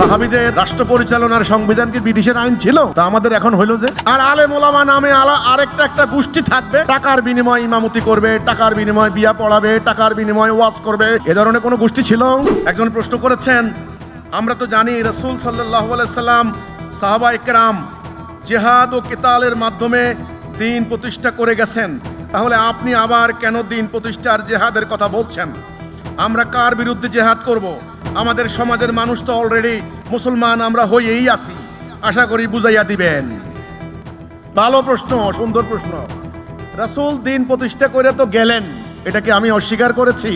সাহাবীদের রাষ্ট্র পরিচালনার সংবিধান কি ব্রিটিশের আইন ছিল? তা আমাদের এখন হইলো যে আর আলেম ওলামা নামে আরেকটা গোষ্ঠী থাকবে, টাকার বিনিময়ে ইমামতি করবে, টাকার বিনিময়ে বিয়া পড়াবে, টাকার বিনিময়ে ওয়াজ করবে। এ ধরনের কোনো গোষ্ঠী ছিল? একজন প্রশ্ন করেছেন, আমরা তো জানি রাসূল সাল্লাল্লাহু আলাইহি সাল্লাম সাহাবা ইকরাম জিহাদ ও কিতালের মাধ্যমে দ্বীন প্রতিষ্ঠা করে গেছেন, তাহলে আপনি আবার কেন দ্বীন প্রতিষ্ঠার জিহাদের কথা বলছেন? আমরা কার বিরুদ্ধে জিহাদ করব? আমাদের সমাজের মানুষ তো অলরেডি মুসলমান আমরা হয়েই আছি, আশা করি বুঝাইয়া দিবেন। ভালো প্রশ্ন, সুন্দর প্রশ্ন। রাসূল দ্বীন প্রতিষ্ঠা করে তো গেলেন, এটা কি আমি অস্বীকার করেছি?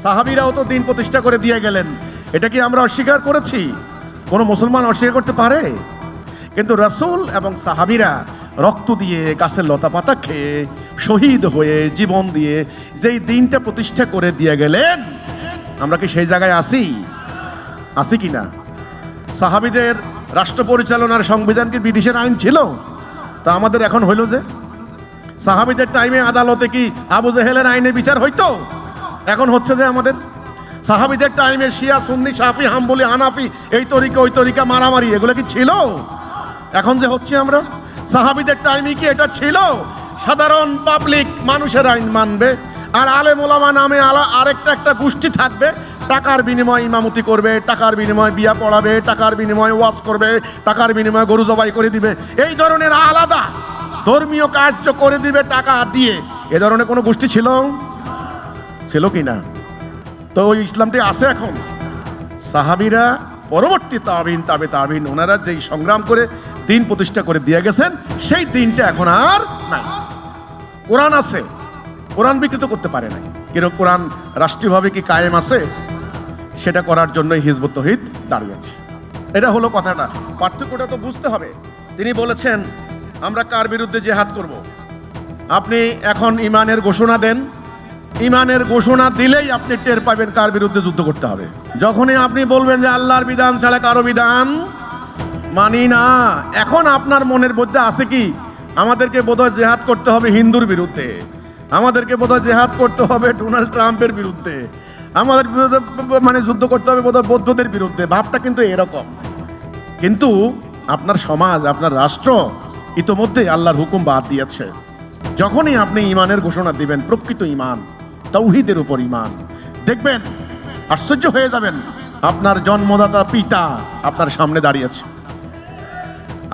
সাহাবীরাও তো দ্বীন প্রতিষ্ঠা করে দিয়ে গেলেন, এটা কি আমরা অস্বীকার করেছি? কোনো মুসলমান অস্বীকার করতে পারে? কিন্তু রাসূল এবং সাহাবীরা রক্ত দিয়ে, গাছের লতা পাতা খেয়ে, শহীদ হয়ে, জীবন দিয়ে যেই দ্বীনটা প্রতিষ্ঠা করে দিয়ে গেলেন, আমরা কি সেই জায়গায় আছি কি না? সাহাবীদের রাষ্ট্র পরিচালনার সংবিধান কি ব্রিটিশের আইন ছিল? তা আমাদের এখন হইলো যে সাহাবীদের টাইমে আদালতে কি আবু জেহেলের আইনে বিচার হইতো? এখন হচ্ছে যে আমাদের সাহাবীদের টাইমে শিয়া সুন্নি শাফি হাম্বলি হানাফি এই তরিকা ওই তরিকা মারামারি এগুলো কি ছিল? এখন যে হচ্ছে আমরা, সাহাবীদের টাইমে কি এটা ছিল? সাধারণ পাবলিক মানুষের আইন মানবে, আর আলেম ওলামা নামে আরেকটা গোষ্ঠী থাকবে, টাকার বিনিময়ে ইমামতি করবে, টাকার বিনিময়ে বিয়া পড়াবে, টাকার বিনিময়ে ওয়াজ করবে, টাকার বিনিময়ে গরু জবাই করে দিবে, এই ধরনের আলাদা ধর্মীয় কার্য করে দিবে টাকা দিয়ে। এ ধরনের কোনো গোষ্ঠী ছিল কি না? তো ওই ইসলামটি আছে এখন। সাহাবীরা পরবর্তী তাবিন তাবে তাবিন ওনারা যেই সংগ্রাম করে দ্বীন প্রতিষ্ঠা করে দিয়ে গেছেন, সেই দ্বীনটা এখন আর নাই। কোরআন আছে, কোরআন বিকৃত করতে পারে নাই। কিন্তু কোরআন রাষ্ট্রীয়ভাবে কি কায়েম আছে? সেটা করার জন্যই হিজবুত তৌহিদ দাঁড়িয়েছে। এটা হলো কথাটা, পার্থক্যটা তো বুঝতে হবে। তিনি বলেছেন আমরা কার বিরুদ্ধে জিহাদ করব? আপনি এখন ইমানের ঘোষণা দেন, ইমানের ঘোষণা দিলেই আপনি টের পাবেন কার বিরুদ্ধে যুদ্ধ করতে হবে। যখনই আপনি বলবেন যে আল্লাহর বিধান ছাড়া কারো বিধান মানি না, এখন আপনার মনের মধ্যে আছে কি আমাদেরকে বোধহয় জিহাদ করতে হবে হিন্দুর বিরুদ্ধে, আমাদেরকে বোধহয় জিহাদ করতে হবে ডোনাল্ড ট্রাম্পের বিরুদ্ধে, আমাদের বিরুদ্ধে মানে যুদ্ধ করতে হবে বোধহয় বৌদ্ধদের বিরুদ্ধে। ভাবটা কিন্তু এরকম। কিন্তু আপনার সমাজ, আপনার রাষ্ট্র ইতোমধ্যে আল্লাহর হুকুম বাদ দিয়েছে। যখনই আপনি ইমানের ঘোষণা দিবেন, প্রকৃত ইমান, তাওহীদের উপর ইমান, দেখবেন আশ্চর্য হয়ে যাবেন, আপনার জন্মদাতা পিতা আপনার সামনে দাঁড়িয়েছে,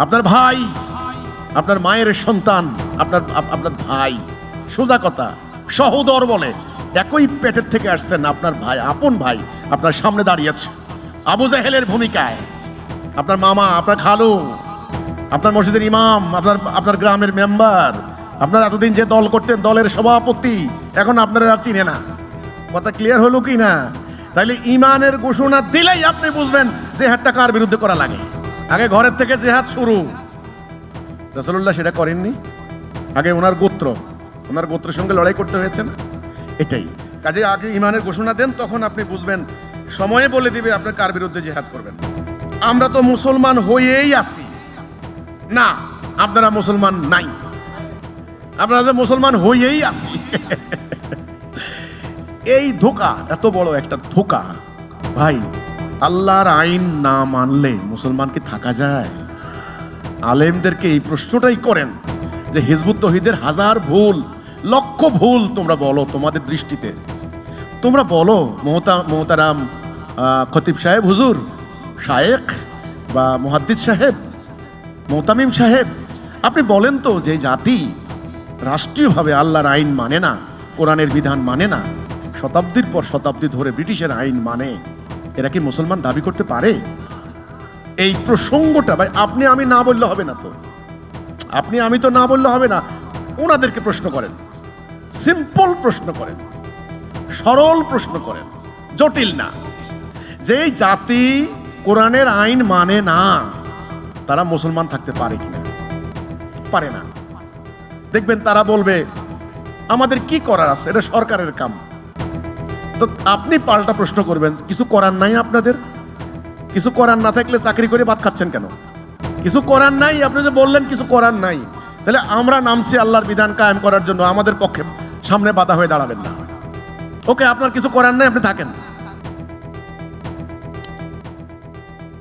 আপনার ভাই, আপনার মায়ের সন্তান, আপনার ভাই, সোজা কথা সহোদর বলে, একই পেটের থেকে আসছেন, আপনার ভাই, আপন ভাই আপনার সামনে দাঁড়িয়েছে আবু জেহেলের ভূমিকায়। আপনার মামা, আপনার খালু, আপনার মসজিদের ইমাম, আপনার গ্রামের মেম্বার, আপনার এতদিন যে দল করতেন দলের সভাপতি, এখন আপনারা আর চিনে না। কথা ক্লিয়ার হলো কি না? তাইলে ইমানের ঘোষণা দিলেই আপনি বুঝবেন জিহাদটা কার বিরুদ্ধে করা লাগে। আগে ঘরের থেকে জিহাদ শুরু। রাসূলুল্লাহ সেটা করেননি। আগে ওনার গোত্রের সঙ্গে লড়াই করতে হয়েছে না? এটাই কাজে আগে ইমানের ঘোষণা দেন, তখন আপনি বুঝবেন, সময়ে বলে দিবে আপনার কার বিরুদ্ধে জিহাদ করবেন। আমরা তো মুসলমান হয়েই আছি না, আপনারা মুসলমান নাই, আপনারা তো মুসলমান হয়েই আছি। এই ধোঁকা, এত বড় একটা ধোঁকা ভাই। আল্লাহর আইন না মানলে মুসলমান কি থাকা যায়? আলেমদেরকে এই প্রশ্নটাই করেন যে হিজবুত তৌহিদের হাজার ভুল, লক্ষ ভুল তোমরা বলো তোমাদের দৃষ্টিতে, তোমরা বলো মোহতারাম খতিব সাহেব, হুজুর শায়েখ বা মুহাদ্দিস সাহেব, মোহতামিম সাহেব, আপনি বলেন তো যে জাতি রাষ্ট্রীয়ভাবে আল্লাহর আইন মানে না, কোরআনের বিধান মানে না, শতাব্দীর পর শতাব্দী ধরে ব্রিটিশের আইন মানে, এরা কি মুসলমান দাবি করতে পারে? এই প্রসঙ্গটা ভাই আপনি আমি না বললে হবে না। তো আপনি আমি তো না বললে হবে না, ওনাদেরকে প্রশ্ন করেন, সিম্পল প্রশ্ন করেন, সরল প্রশ্ন করেন, জটিল না। যে জাতি কোরআনের আইন মানে না, তারা মুসলমান থাকতে পারে কিনা? পারে না। দেখবেন তারা বলবে আমাদের কি করার আছে, এটা সরকারের কাম। তো আপনি পাল্টা প্রশ্ন করবেন, কিছু করার নাই আপনাদের? কিছু করার না থাকলে চাকরি করে ভাত খাচ্ছেন কেন? কিছু করার নাই, আপনি যে বললেন কিছু করার নাই, তাহলে আমরা নামছি আল্লাহর বিধান কায়েম করার জন্য, আমাদের পক্ষে সামনে বাধা হয়ে দাঁড়াবেন না। ওকে, আপনার কিছু করার নাই, আপনি থাকেন।